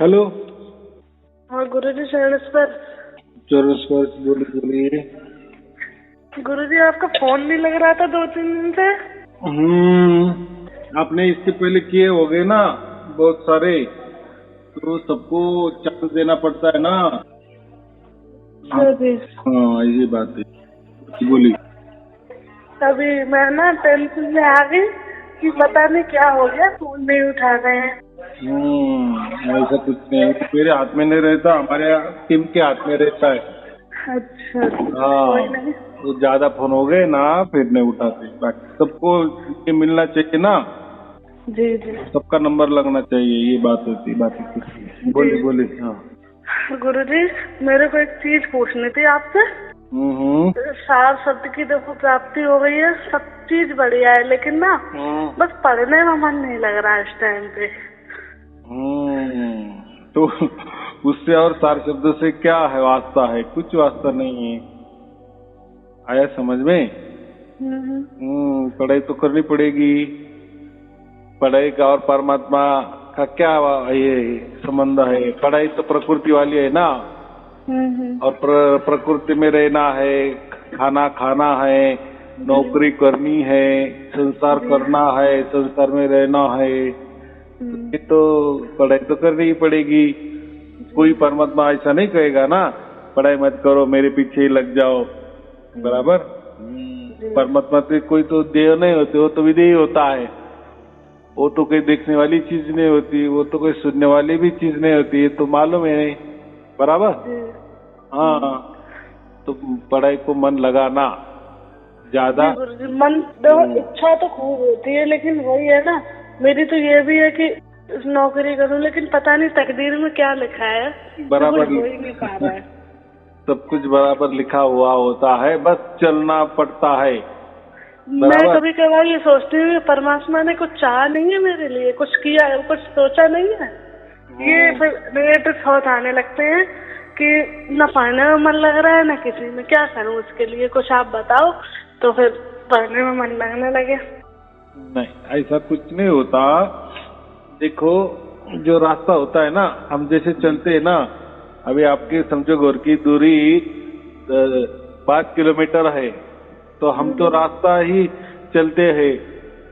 Hello. हाँ गुरुजी शरणेश्वर। बोलिए। गुरुजी आपका फोन नहीं लग रहा था 2-3 दिन से। आपने इसके पहले किए होंगे ना बहुत सारे, तो सबको चांस देना पड़ता है ना। जी। हाँ ये बात है। बोलिए। अभी मैं ना टेंशन में आ गई कि पता नहीं क्या हो गया, फोन नहीं उठा रहे हैं। ऐसा कुछ नहीं, मेरे हाथ में नहीं रहता, हमारे टीम के हाथ में रहता है। अच्छा कोई हाँ, नहीं। तो ज्यादा फोन हो गए ना फिर नहीं उठाते। बाकी सबको ये मिलना चाहिए ना, जी जी सबका नंबर लगना चाहिए, ये बात होती है, बाकी कुछ नहीं। जी। बोलिए। हाँ। गुरुजी मेरे को एक चीज पूछनी थी आपसे। सार शब्द की देखो प्राप्ति हो गई है, सब चीज बढ़िया है, लेकिन ना बस पढ़ने में मन नहीं लग रहा है इस टाइम पे। तो उससे और सार शब्द से क्या है वास्ता है? कुछ वास्ता नहीं है। आया समझ में? पढ़ाई तो करनी पड़ेगी। पढ़ाई का और परमात्मा का क्या ये संबंध है? पढ़ाई तो प्रकृति वाली है ना, और प्रकृति में रहना है, खाना खाना है, नौकरी करनी है, संसार करना है, संसार में रहना है, तो पढ़ाई तो करनी ही पड़ेगी। कोई परमात्मा ऐसा नहीं कहेगा ना पढ़ाई मत करो, मेरे पीछे ही लग जाओ। बराबर। परमात्मा से कोई तो देव नहीं होते, वो तो विधेय होता है। वो तो कोई देखने वाली चीज नहीं होती, वो तो कोई सुनने वाली भी चीज नहीं होती, ये तो मालूम है। बराबर। हाँ, तो पढ़ाई को मन लगाना ज्यादा। मन इच्छा तो खूब होती है, लेकिन वही है ना, मेरी तो ये भी है कि नौकरी करूं, लेकिन पता नहीं तकदीर में क्या लिखा है, बराबर हो ही नहीं पा रहा है। सब कुछ बराबर लिखा हुआ होता है, बस चलना पड़ता है। मैं कभी कभार ये सोचती हूँ परमात्मा ने कुछ चाहा नहीं है मेरे लिए, कुछ किया है, कुछ सोचा नहीं है। ये फिर नेगेटिव थॉट आने लगते हैं कि न पढ़ने में मन लग रहा है न किसी में, क्या करूँ उसके लिए, कुछ आप बताओ तो फिर पढ़ने में मन लगने लगे। नहीं, ऐसा कुछ नहीं होता। देखो, जो रास्ता होता है ना, हम जैसे चलते हैं ना, अभी आपके समझो घर की दूरी 5 किलोमीटर है, तो हम तो रास्ता ही चलते हैं,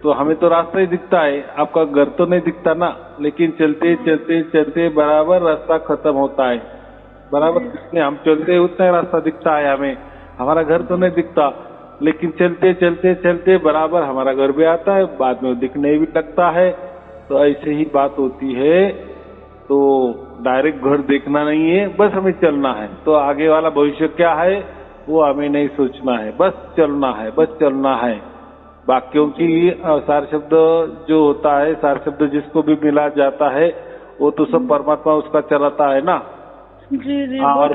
तो हमें तो रास्ता ही दिखता है, आपका घर तो नहीं दिखता ना। लेकिन चलते चलते चलते बराबर रास्ता खत्म होता है। बराबर, जितने हम चलते हैं उतना रास्ता दिखता है हमें, हमारा घर तो नहीं दिखता। लेकिन चलते चलते चलते बराबर हमारा घर भी आता है, बाद में दिखने भी लगता है। तो ऐसे ही बात होती है। तो डायरेक्ट घर देखना नहीं है, बस हमें चलना है। तो आगे वाला भविष्य क्या है वो हमें नहीं सोचना है, बस चलना है, बस चलना है। वाक्यों की सार शब्द जो होता है, सार शब्द जिसको भी मिला जाता है, वो तो सब परमात्मा उसका चलाता है ना। जी और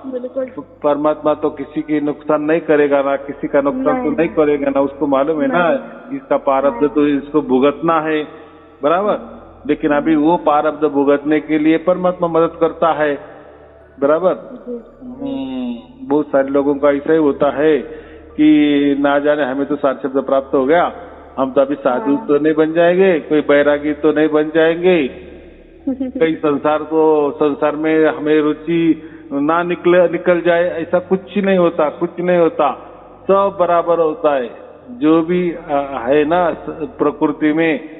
बिल्कुल। परमात्मा तो किसी की नुकसान नहीं करेगा ना, किसी का नुकसान तो नहीं करेगा ना, उसको मालूम है ना इसका प्रारब्ध तो इसको भुगतना है। बराबर। लेकिन अभी वो प्रारब्ध भुगतने के लिए परमात्मा मदद करता है। बराबर। बहुत सारे लोगों का ऐसा ही होता है कि ना जाने हमें तो सार शब्द प्राप्त हो गया, हम तो अभी साधु तो नहीं बन जाएंगे, कोई बैरागी तो नहीं बन जाएंगे, कई संसार में हमें रुचि ना निकल जाए, ऐसा कुछ नहीं होता, कुछ नहीं होता। सब बराबर होता है। जो भी है ना प्रकृति में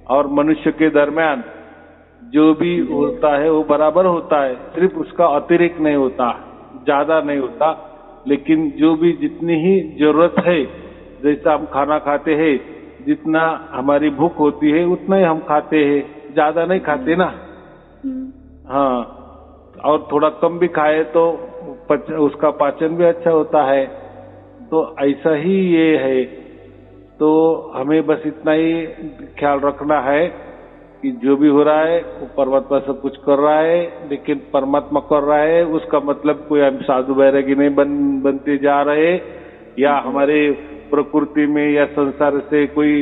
और मनुष्य के दरमियान जो भी होता है वो बराबर होता है, सिर्फ उसका अतिरिक्त नहीं होता, ज्यादा नहीं होता। लेकिन जो भी जितनी ही जरूरत है, जैसा हम खाना खाते हैं, जितना हमारी भूख होती है उतना ही हम खाते हैं, ज्यादा नहीं खाते ना। हाँ, और थोड़ा कम भी खाए तो उसका पाचन भी अच्छा होता है। तो ऐसा ही ये है। तो हमें बस इतना ही ख्याल रखना है कि जो भी हो रहा है वो परमात्मा सब कुछ कर रहा है, लेकिन परमात्मा कर रहा है उसका मतलब कोई हम साधु बैरागी नहीं बनते जा रहे, या हमारे प्रकृति में या संसार से कोई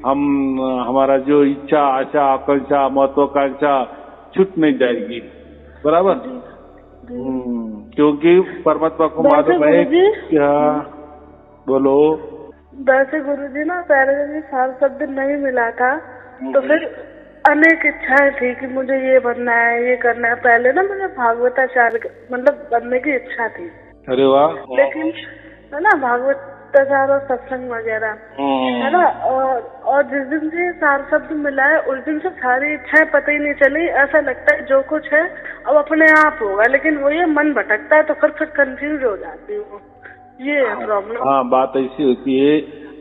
हमारा जो इच्छा आशा आकांक्षा महत्वाकांक्षा छूट नहीं जाएगी। बराबर। क्योंकि परमात्मा को मालूम है क्या। बोलो। वैसे गुरुजी ना पहले जब सार शब्द नहीं मिला था तो फिर अनेक इच्छाएं थी कि मुझे ये बनना है, ये करना है। पहले ना मुझे भागवताचार्य मतलब बनने की इच्छा थी। अरे वाह। लेकिन है ना भागवताचार्य और सत्संग वगैरह है ना, और जिस दिन से सार शब्द मिला है उस दिन से सारी इच्छाएं पता ही नहीं चली। ऐसा लगता है जो कुछ है अब अपने आप होगा, लेकिन वो ये मन भटकता है तो फिर कंफ्यूज हो जाती हूँ। ये है प्रॉब्लम। हाँ, बात ऐसी होती है,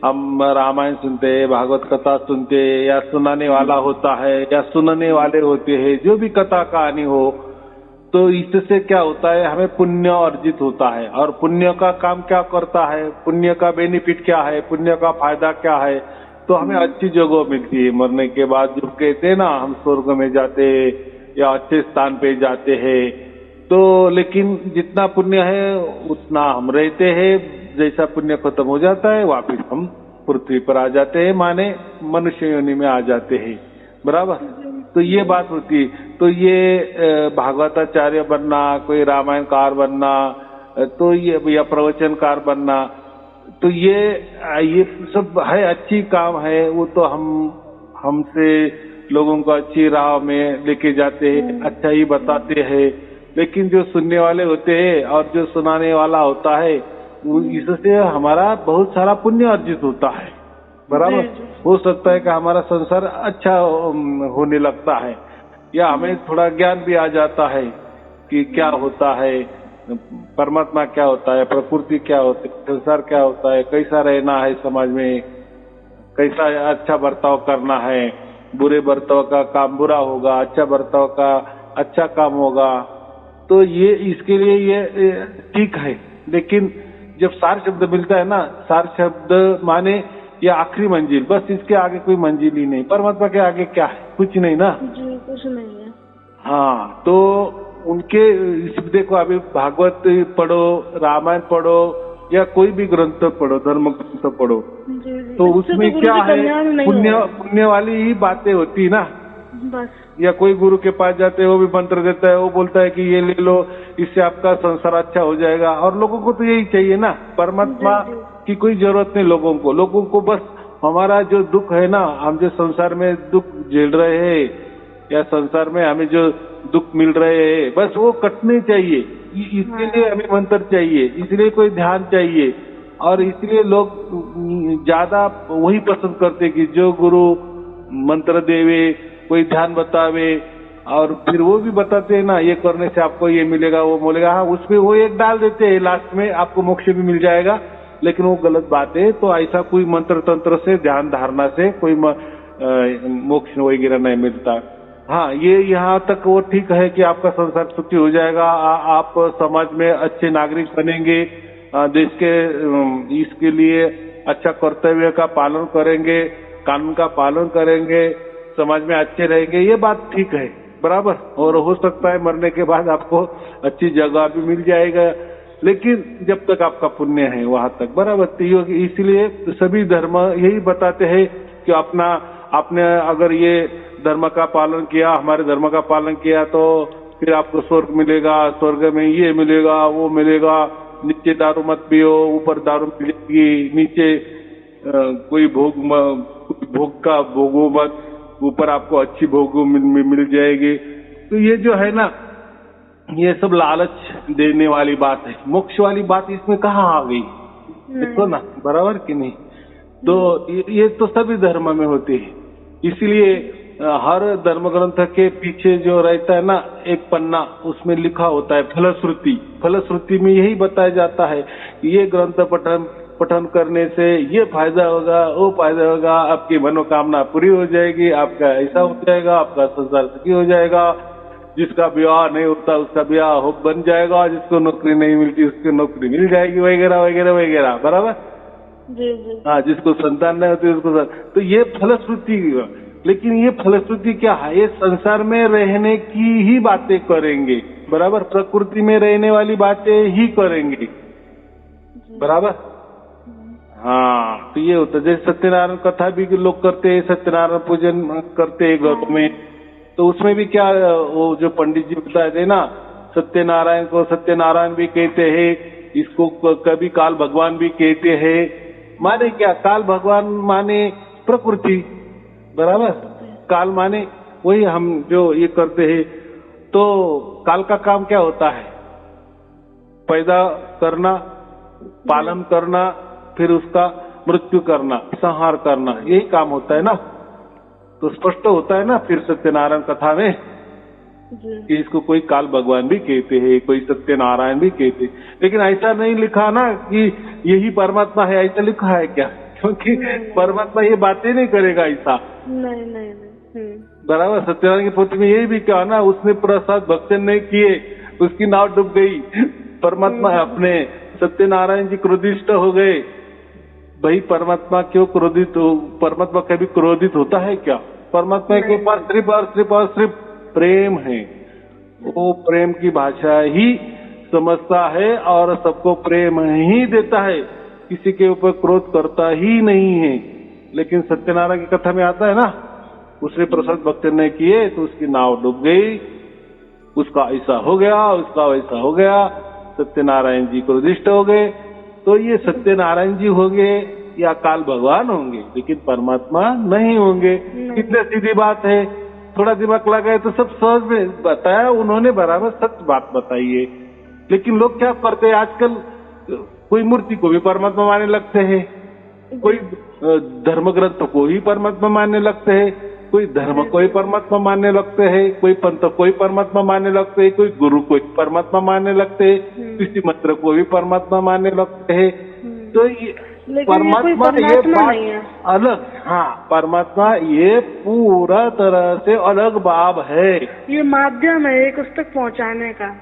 हम रामायण सुनते हैं, भागवत कथा सुनते हैं, या सुनाने वाला होता है या सुनने वाले होते हैं, जो भी कथा कहानी हो, तो इससे क्या होता है, हमें पुण्य अर्जित होता है। और पुण्य का काम क्या करता है, पुण्य का बेनिफिट क्या है, पुण्य का फायदा क्या है, तो हमें अच्छी जगह मिलती है। मरने के बाद जो कहते हैं ना, हम स्वर्ग में जाते हैं या अच्छे स्थान पे जाते हैं, तो लेकिन जितना पुण्य है उतना हम रहते हैं। जैसा पुण्य खत्म हो जाता है वापिस हम पृथ्वी पर आ जाते हैं, माने मनुष्य योनि में आ जाते हैं। बराबर, तो ये बात होती है। तो ये भागवताचार्य बनना, कोई रामायणकार बनना, तो ये या प्रवचनकार बनना, तो ये सब है, अच्छी काम है। वो तो हमसे लोगों को अच्छी राह में लेके जाते हैं, अच्छा ही बताते हैं। लेकिन जो सुनने वाले होते हैं और जो सुनाने वाला होता है, इससे हमारा बहुत सारा पुण्य अर्जित होता है। बराबर, हो सकता है कि हमारा संसार अच्छा होने लगता है, या हमें थोड़ा ज्ञान भी आ जाता है कि क्या होता है, परमात्मा क्या होता है, प्रकृति क्या होती है, संसार क्या होता है, कैसा रहना है समाज में, कैसा अच्छा बर्ताव करना है, बुरे बर्ताव का काम बुरा होगा, अच्छा बर्ताव का अच्छा काम होगा। तो ये इसके लिए ये ठीक है। लेकिन जब सार शब्द मिलता है ना, सार शब्द माने ये आखिरी मंजिल, बस इसके आगे कोई मंजिल ही नहीं। परमात्मा के आगे क्या है, कुछ नहीं ना जी, कुछ नहीं है। हाँ, तो उनके देखो, अभी भागवत पढ़ो, रामायण पढ़ो, या कोई भी ग्रंथ पढ़ो, धर्म ग्रंथ पढ़ो, तो उसमें क्या है, पुण्य वाली ही बातें होती ना बस। या कोई गुरु के पास जाते हैं, वो भी मंत्र देता है, वो बोलता है कि ये ले लो, इससे आपका संसार अच्छा हो जाएगा। और लोगों को तो यही चाहिए ना, परमात्मा की कोई जरूरत नहीं लोगों को बस हमारा जो दुख है ना, हम जो संसार में दुख झेल रहे हैं, या संसार में हमें जो दुख मिल रहे हैं, बस वो कटने चाहिए। इसके लिए हमें मंत्र चाहिए, इसलिए कोई ध्यान चाहिए। और इसलिए लोग ज्यादा वही पसंद करते कि जो गुरु मंत्र देवे, कोई ध्यान बतावे, और फिर वो भी बताते हैं ना, ये करने से आपको ये मिलेगा, वो मिलेगा। हाँ, उसमें वो एक डाल देते हैं लास्ट में, आपको मोक्ष भी मिल जाएगा, लेकिन वो गलत बात है। तो ऐसा कोई मंत्र तंत्र से, ध्यान धारणा से कोई मोक्ष वगैरह नहीं मिलता। हाँ, ये यहाँ तक वो ठीक है कि आपका संसार सुखी हो जाएगा, आप समाज में अच्छे नागरिक बनेंगे, देश के इसके लिए अच्छा कर्तव्य का पालन करेंगे, कानून का पालन करेंगे, समाज में अच्छे रहेंगे, ये बात ठीक है। बराबर, और हो सकता है मरने के बाद आपको अच्छी जगह भी मिल जाएगा, लेकिन जब तक आपका पुण्य है वहां तक। बराबर, इसलिए सभी धर्म यही बताते हैं कि आपने अगर ये धर्म का पालन किया, हमारे धर्म का पालन किया, तो फिर आपको स्वर्ग मिलेगा, स्वर्ग में ये मिलेगा, वो मिलेगा, नीचे दारू मत पियो, ऊपर दारू मिलेगी, नीचे कोई भोग का भोगो मत, ऊपर आपको अच्छी भोगो मिल जाएगी। तो ये जो है ना, ये सब लालच देने वाली बात है। मोक्ष वाली बात इसमें कहाँ आ गई, देखो ना, बराबर कि नहीं। तो ये तो सभी धर्म में होती है। इसलिए हर धर्म ग्रंथ के पीछे जो रहता है ना, एक पन्ना, उसमें लिखा होता है फलश्रुति। फलश्रुति में यही बताया जाता है कि ये ग्रंथ पठन करने से ये फायदा होगा, वो फायदा होगा, आपकी मनोकामना पूरी हो जाएगी, आपका ऐसा हो जाएगा, आपका संसार सुखी हो जाएगा, जिसका विवाह नहीं होता उसका विवाह हो बन जाएगा, जिसको नौकरी नहीं मिलती उसको नौकरी मिल जाएगी, वगैरह वगैरह वगैरह। बराबर जी जी। हाँ, जिसको संतान नहीं होती उसको। तो ये फलश्रुति, लेकिन ये फलश्रुति क्या है, ये संसार में रहने की ही बातें करेंगे। बराबर, प्रकृति में रहने वाली बातें ही करेंगे। बराबर हाँ, तो ये होता है। जैसे सत्यनारायण कथा भी लोग करते हैं, सत्यनारायण पूजन करते हैं घर में, तो उसमें भी क्या, वो जो पंडित जी बताए थे ना, सत्यनारायण को सत्यनारायण भी कहते हैं, इसको कभी काल भगवान भी कहते हैं। माने क्या, काल भगवान माने प्रकृति, बराबर, काल माने वही हम जो ये करते हैं। तो काल का काम क्या होता है? पैदा करना, पालन करना, फिर उसका मृत्यु करना, संहार करना, यही काम होता है ना। तो स्पष्ट होता है ना फिर सत्यनारायण कथा में कि इसको कोई काल भगवान भी कहते हैं, कोई सत्यनारायण भी कहते हैं। लेकिन ऐसा नहीं लिखा ना कि यही परमात्मा है, ऐसा लिखा है क्या? क्योंकि परमात्मा ये बातें नहीं करेगा ऐसा। नहीं। बराबर। सत्यनारायण की पोथी में यही भी कहा ना, उसने प्रसाद भक्षण नहीं किए, उसकी नाव डूब गई। परमात्मा अपने सत्यनारायण जी क्रोधिष्ट हो गए। भाई परमात्मा क्यों क्रोधित हो? परमात्मा कभी क्रोधित होता है क्या? परमात्मा के पास सिर्फ और सिर्फ प्रेम है। वो प्रेम की भाषा ही समझता है और सबको प्रेम ही देता है, किसी के ऊपर क्रोध करता ही नहीं है। लेकिन सत्यनारायण की कथा में आता है ना, उसने प्रसाद भक्षण नहीं किए तो उसकी नाव डूब गई, उसका ऐसा हो गया, उसका वैसा हो गया, सत्यनारायण जी क्रोधिष्ट हो गए। तो ये सत्यनारायण जी होंगे या काल भगवान होंगे, लेकिन परमात्मा नहीं होंगे। कितनी सीधी बात है, थोड़ा दिमाग लगाए तो सब सहज में बताया उन्होंने, बराबर सच बात बताई है। लेकिन लोग क्या करते हैं आजकल, कोई मूर्ति को भी परमात्मा मानने लगते हैं, कोई धर्म ग्रंथ को ही परमात्मा मानने लगते हैं, कोई धर्म को ही परमात्मा मानने लगते हैं, कोई पंथ को ही परमात्मा मानने लगते हैं, कोई गुरु को ही परमात्मा मानने लगते हैं, किसी मंत्र को भी परमात्मा मानने लगते हैं। तो ये परमात्मा ये बात अलग, हाँ परमात्मा ये पूरा तरह से अलग बाब है। ये माध्यम है एक उस तक पहुँचाने का।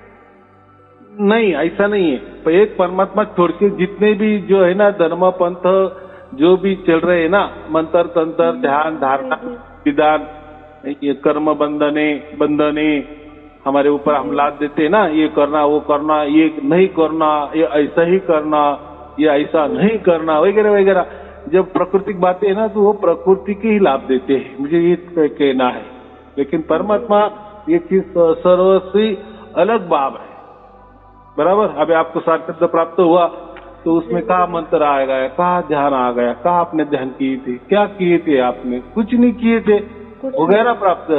नहीं, ऐसा नहीं है। एक परमात्मा छोड़ के जितने भी जो है ना धर्म पंथ जो भी चल रहे हैं ना, मंत्र तंत्र ध्यान धारणा विधान, ये कर्म बंधने हमारे ऊपर हम लाद देते हैं ना, ये करना वो करना, ये नहीं करना, ये ऐसा ही करना, ये ऐसा नहीं करना, वगैरह वगैरह। जब प्राकृतिक बातें है ना तो वो प्रकृति के ही लाभ देते हैं, मुझे ये कहना है। लेकिन परमात्मा ये चीज सर्वस्वी अलग बाब है। बराबर। अभी आपको सार शब्द प्राप्त हुआ तो उसमें कहा मंत्र आ गया, कहा ध्यान आ गया, कहा आपने ध्यान किए थे, क्या किए थे आपने? कुछ नहीं किए थे, हो गया ना प्राप्त।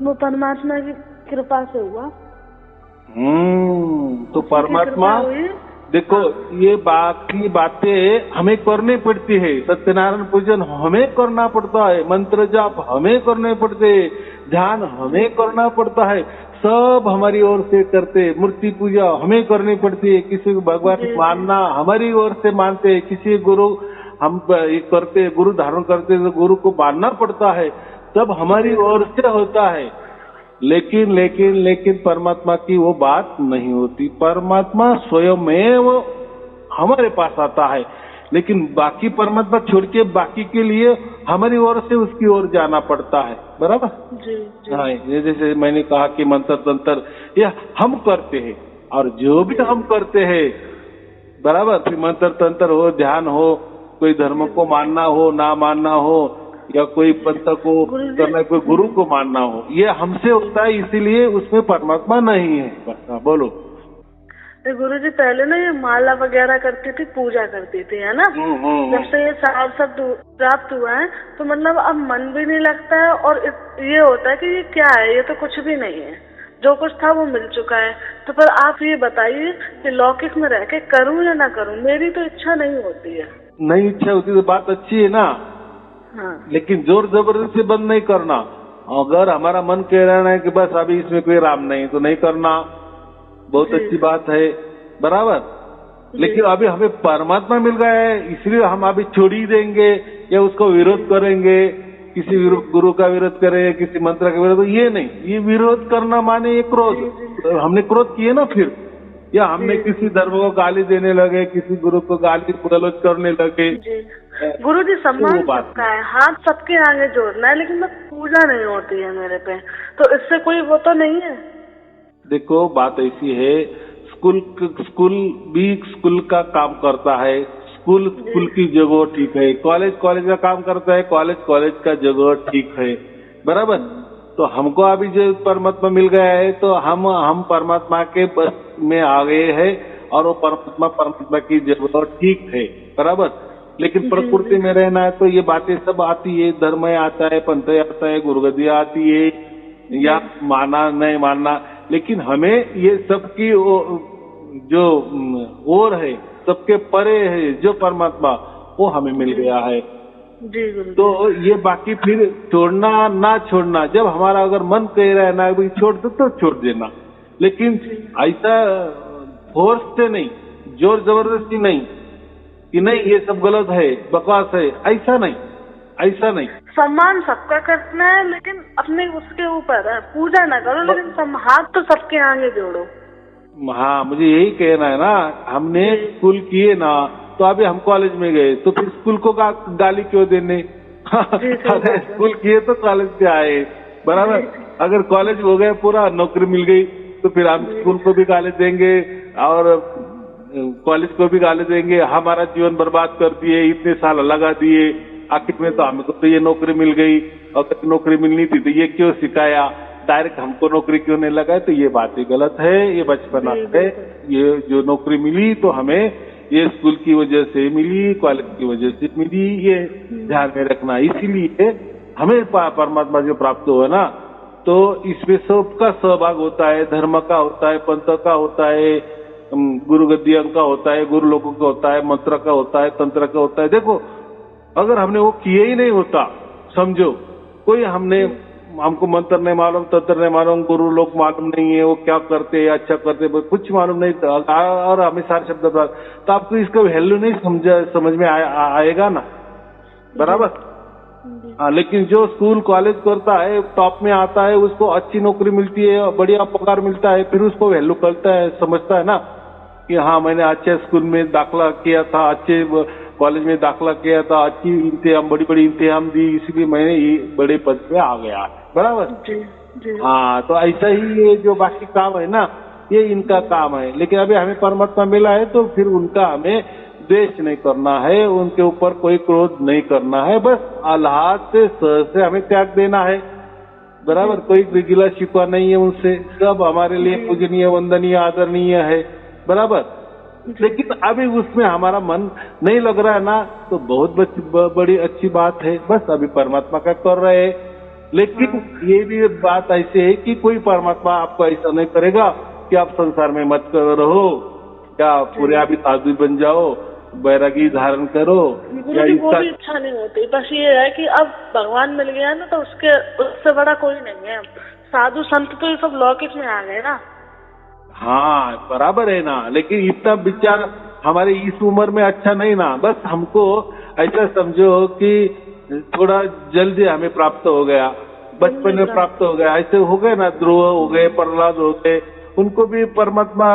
वो परमात्मा की कृपा से हुआ। तो परमात्मा देखो, ये बाकी बातें हमें करनी पड़ती है। सत्यनारायण पूजन हमें करना पड़ता है, मंत्र जाप हमें करने पड़ते है, ध्यान हमें करना पड़ता है, सब हमारी ओर से करते। मूर्ति पूजा हमें करनी पड़ती है, किसी को भगवान मानना हमारी ओर से मानते हैं, किसी गुरु हम करते, गुरु धारण करते तो गुरु को मानना पड़ता है, सब हमारी ओर से होता है। लेकिन लेकिन लेकिन परमात्मा की वो बात नहीं होती। परमात्मा स्वयमेव हमारे पास आता है, लेकिन बाकी परमात्मा छोड़ के बाकी के लिए हमारी ओर से उसकी ओर जाना पड़ता है। बराबर जी। हाँ, ये जैसे मैंने कहा कि मंत्र तंत्र ये हम करते हैं, और जो भी हम करते हैं बराबर, फिर मंत्र तंत्र हो, ध्यान हो, कोई धर्म को मानना हो ना मानना हो, या कोई पंथ को करना, कोई गुरु को मानना हो, ये हमसे होता है, इसीलिए उसमें परमात्मा नहीं है। बस बोलो। गुरुजी पहले ना ये माला वगैरह करती थी, पूजा करती थी, है ना। जब से ये सार शब्द प्राप्त हुआ है तो मतलब अब मन भी नहीं लगता है, और ये होता है कि ये क्या है, ये तो कुछ भी नहीं है, जो कुछ था वो मिल चुका है। तो फिर आप ये बताइए कि लौकिक में रह के करूँ या ना करूँ, मेरी तो इच्छा नहीं होती है। नहीं इच्छा होती तो बात अच्छी है ना। हाँ। लेकिन जोर जबरदस्ती बंद नहीं करना। अगर हमारा मन कह रहा है कि बस अभी इसमें कोई राम नहीं तो नहीं करना, बहुत अच्छी बात है, बराबर। लेकिन अभी हमें परमात्मा मिल गया है, इसलिए हम अभी छोड़ ही देंगे या उसको विरोध करेंगे, किसी गुरु का विरोध करेंगे, किसी मंत्र का विरोध, ये नहीं। ये विरोध करना माने ये क्रोध, हमने क्रोध किए ना फिर, या हमने किसी धर्म को गाली देने लगे, किसी गुरु को गाली गलौज करने लगे। गुरु जी सम्मान सबका है, हाथ सबके आगे जोड़ना है, लेकिन पूजा नहीं होती है मेरे पे, तो इससे कोई वो तो नहीं है। देखो बात ऐसी है, स्कूल भी स्कूल का काम करता है, स्कूल की जगह ठीक है, कॉलेज का काम करता है, कॉलेज का जगह ठीक है, बराबर। तो हमको अभी जो परमात्मा मिल गया है तो हम परमात्मा के बस में आ गए हैं, और वो परमात्मा की जगह ठीक है, बराबर। लेकिन प्रकृति में रहना है तो ये बातें सब आती है, धर्म आता है, पंथ आता है, गुरुगद्दियाँ आती है, या मानना नहीं मानना, लेकिन हमें ये सबकी जो ओर है, सबके परे है जो परमात्मा, वो हमें मिल गया है। तो ये बाकी फिर छोड़ना ना छोड़ना, जब हमारा अगर मन कह रहा है ना भाई छोड़ दो तो छोड़ देना, लेकिन ऐसा फोर्स से नहीं, जोर जबरदस्ती नहीं कि नहीं ये सब गलत है, बकवास है, ऐसा नहीं, ऐसा नहीं। सम्मान सबका करना है, लेकिन अपने उसके ऊपर है, पूजा ना करो, लेकिन हाथ तो सबके आगे जोड़ो। हाँ, मुझे यही कहना है ना, हमने स्कूल किए ना, तो अभी हम कॉलेज में गए तो फिर स्कूल को गाली क्यों देने? अगर स्कूल किए तो कॉलेज से आए, बराबर। अगर कॉलेज हो गए पूरा, नौकरी मिल गई, तो फिर हम स्कूल को भी गाली देंगे और कॉलेज को भी गाली देंगे, हमारा जीवन बर्बाद कर दिए, इतने साल लगा दिए, आखिर में तो हमको तो ये नौकरी मिल गई, और नौकरी मिलनी थी तो ये क्यों सिखाया, डायरेक्ट हमको नौकरी क्यों नहीं लगाए? तो ये बातें गलत है, ये बचपना है। ये जो नौकरी मिली तो हमें ये स्कूल की वजह से मिली, कॉलेज की वजह से मिली, ये ध्यान में रखना। इसीलिए हमें परमात्मा जो प्राप्त हुआ ना, तो इसमें सबका सहभाग होता है, धर्म का होता है, पंथ का होता है, गुरु गद्दियों का होता है, गुरु लोगों का होता है, मंत्र का होता है, तंत्र का होता है। देखो, अगर हमने वो किए ही नहीं होता, समझो कोई हमको मंत्र नहीं मालूम, तंत्र नहीं मालूम, गुरु लोग मालूम नहीं है, वो क्या करते हैं, अच्छा करते हैं, कुछ मालूम नहीं, और हमें सारे शब्द तो आपको इसका वैल्यू नहीं समझ में आएगा ना, बराबर। हाँ, लेकिन जो स्कूल कॉलेज करता है, टॉप में आता है, उसको अच्छी नौकरी मिलती है, बढ़िया पगार मिलता है, फिर उसको वैल्यू करता है, समझता है ना कि हाँ मैंने अच्छे स्कूल में दाखला किया था, अच्छे कॉलेज में दाखला किया था, अच्छी इंतजाम, बड़ी बड़ी इंतजाम दी, इसलिए मैंने ये बड़े पद पे आ गया, बराबर। हाँ, तो ऐसा ही ये जो बाकी काम है ना, ये इनका काम है। लेकिन अभी हमें परमात्मा मिला है तो फिर उनका हमें द्वेष नहीं करना है, उनके ऊपर कोई क्रोध नहीं करना है, बस अल्लाह से सह से हमें त्याग देना है, बराबर। कोई गिला शिकवा नहीं है उनसे, सब हमारे लिए पूजनीय, वंदनीय, आदरणीय है, बराबर। लेकिन अभी उसमें हमारा मन नहीं लग रहा है ना, तो बहुत बड़ी अच्छी बात है, बस अभी परमात्मा का कर रहे हैं। लेकिन ये भी बात ऐसी है कि कोई परमात्मा आपको ऐसा नहीं करेगा कि आप संसार में मत रहो, क्या पूरे अभी साधु बन जाओ, बैरागी धारण करो, या वो भी इच्छा नहीं होती। बस ये है कि अब भगवान मिल गया ना, तो उससे बड़ा कोई नहीं है। साधु संत तो ये सब लौकिक में आ गए ना। हाँ, बराबर है ना, लेकिन इतना विचार हमारे इस उम्र में अच्छा नहीं ना। बस हमको ऐसा समझो कि थोड़ा जल्दी हमें प्राप्त हो गया, बचपन में प्राप्त हो गया, ऐसे हो गए ना, ध्रुव हो गए, प्रहलाद हो गए, उनको भी परमात्मा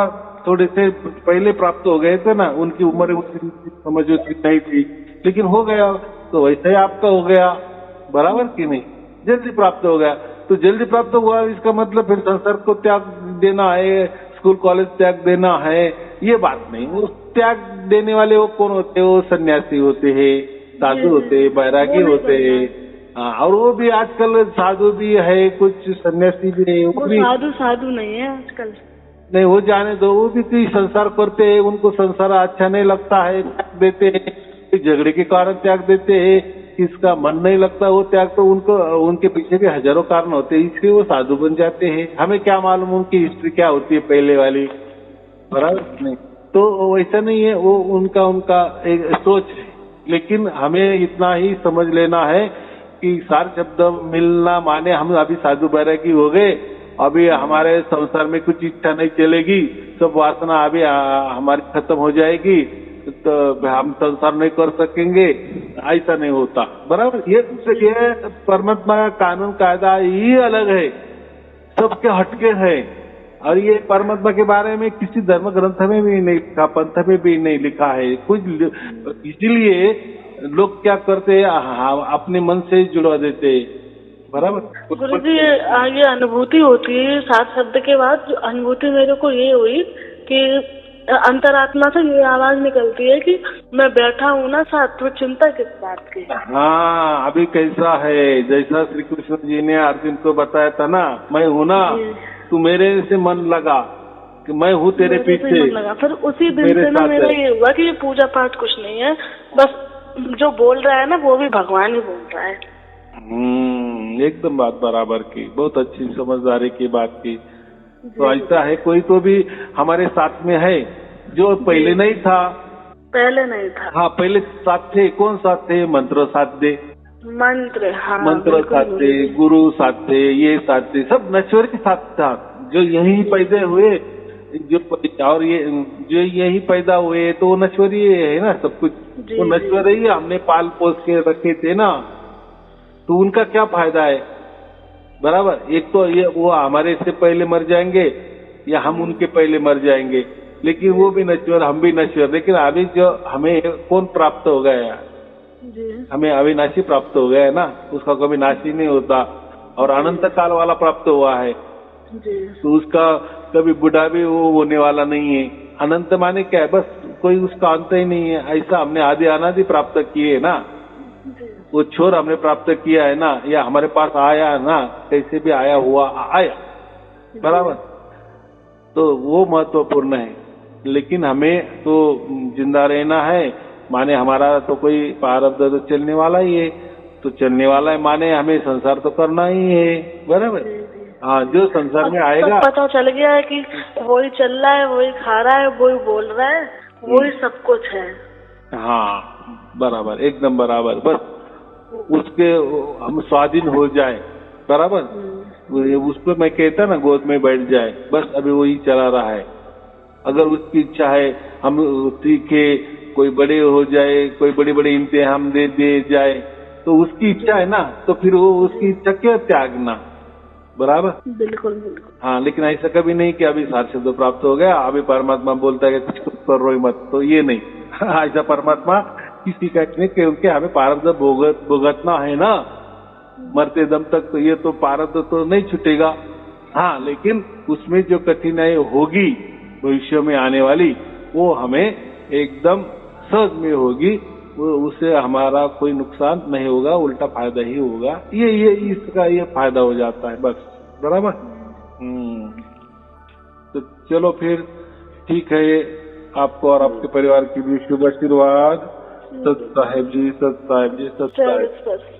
थोड़े से पहले प्राप्त हो गए थे ना, उनकी उम्र उतनी समझ उतनी नहीं थी, लेकिन हो गया, तो वैसे ही आपका हो गया, बराबर कि नहीं, जल्दी प्राप्त हो गया। तो जल्दी प्राप्त हुआ, इसका मतलब फिर संसार को त्याग देना है, स्कूल कॉलेज त्याग देना है, ये बात नहीं। वो त्याग देने वाले वो कौन होते हैं? वो सन्यासी होते हैं, साधु होते हैं, बैरागी होते हैं। और वो भी आजकल साधु भी है, कुछ सन्यासी भी है, वो साधु नहीं है आजकल। नहीं, वो जाने दो, वो भी कोई संसार करते हैं, उनको संसार अच्छा नहीं लगता है, त्याग देते हैं, झगड़े के कारण त्याग देते हैं, किसका मन नहीं लगता वो त्याग, तो उनके पीछे भी हजारों कारण होते हैं, इसलिए वो साधु बन जाते हैं। हमें क्या मालूम उनकी हिस्ट्री क्या होती है पहले वाली, बराबर नहीं। तो वैसा नहीं है, वो उनका एक सोच है। लेकिन हमें इतना ही समझ लेना है कि सार शब्द मिलना माने हम अभी साधु बैरागी हो गए, अभी हमारे संसार में कुछ इच्छा नहीं चलेगी, सब वासना अभी हमारी खत्म हो जाएगी, तो हम संसार नहीं कर सकेंगे, ऐसा नहीं होता, बराबर। ये परमात्मा का कानून कायदा ही अलग है, सबके हटके है। और ये परमात्मा के बारे में किसी धर्म ग्रंथ में भी नहीं लिखा, पंथ में भी नहीं लिखा है कुछ। इसलिए लोग क्या करते हैं, अपने मन से जुड़वा देते, बराबर। गुरुजी, ये अनुभूति होती है 7 शब्द के बाद, जो अनुभूति मेरे को ये हुई कि अंतरात्मा से ये आवाज निकलती है कि मैं बैठा हूँ ना साथ, तो चिंता किस बात की। हाँ, अभी कैसा है, जैसा श्री कृष्ण जी ने अर्जुन को बताया था ना, मैं हूँ ना, तू मेरे से मन लगा कि मैं हूँ तेरे पीछे लगा। फिर उसी दिन से ना मेरा ये हुआ कि ये पूजा पाठ कुछ नहीं है, बस जो बोल रहा है ना वो भी भगवान ही बोल रहा है। एकदम बात बराबर की, बहुत अच्छी समझदारी की बात की। तो ऐसा है, कोई तो भी हमारे साथ में है जो पहले नहीं था। पहले नहीं था। हाँ, पहले साथ थे। कौन साथ थे? मंत्र साथ दे, मंत्र, हाँ, मंत्र साथ थे, गुरु साथ थे, ये साथ थे, सब नश्वर के साथ था। जो यही पैदा हुए, जो और ये जो यही पैदा हुए तो वो नश्वर ही है ना, सब कुछ वो नश्वर ही हमने पाल पोस के रखे थे ना, तो उनका क्या फायदा है? बराबर। एक तो ये वो हमारे से पहले मर जाएंगे या हम उनके पहले मर जाएंगे, लेकिन वो भी नश्वर, हम भी नश्वर। लेकिन अभी जो हमें कौन प्राप्त हो गया? हमें अविनाशी प्राप्त हो गया है ना, उसका कभी नाशी नहीं होता, और अनंत काल वाला प्राप्त हुआ है। तो उसका कभी बुढ़ा भी वो होने वाला नहीं है। अनंत माने क्या है? बस कोई उसका अंत ही नहीं है। ऐसा हमने आदि अनादि प्राप्त किए है ना, वो छोर हमने प्राप्त किया है ना, या हमारे पास आया ना, कैसे भी आया हुआ आया, बराबर। तो वो महत्वपूर्ण है। लेकिन हमें तो जिंदा रहना है, माने हमारा तो कोई प्रारब्ध तो चलने वाला ही है, तो चलने वाला है माने हमें संसार तो करना ही है, बराबर। हाँ, जो संसार में आएगा, पता चल गया है कि वही चल रहा है, वही खा रहा है, वही बोल रहा है, वही सब कुछ है। हाँ, बराबर, एकदम बराबर। बस उसके हम स्वाधीन हो जाए, बराबर। उसको मैं कहता ना, गोद में बैठ जाए, बस अभी वही चला रहा है। अगर उसकी इच्छा है हम सीखे, कोई बड़े हो जाए, कोई बड़ी बड़ी इम्तिहान दे जाए, तो उसकी इच्छा है ना, तो फिर वो उसकी इच्छा क्यों त्यागना? बराबर। बिल्कुल बिल्कुल। हाँ, लेकिन ऐसा कभी नहीं कि अभी सात शब्द प्राप्त हो गया, अभी परमात्मा बोलता है कि कुछ करो ही मत, तो ये नहीं। ऐसा परमात्मा किसी का नहीं, क्योंकि हमें प्रारब्ध भुगतना है ना, मरते दम तक। तो ये तो प्रारब्ध तो नहीं छूटेगा। हाँ, लेकिन उसमें जो कठिनाई होगी भविष्य में आने वाली, वो हमें एकदम सहज में होगी। उससे हमारा कोई नुकसान नहीं होगा, उल्टा फायदा ही होगा। ये इसका ये फायदा हो जाता है, बस, बराबर। तो चलो फिर ठीक है, आपको और आपके परिवार के लिए शुभ आशीर्वाद। सत साहेब जी, सत साहेब जी, सत साहेब।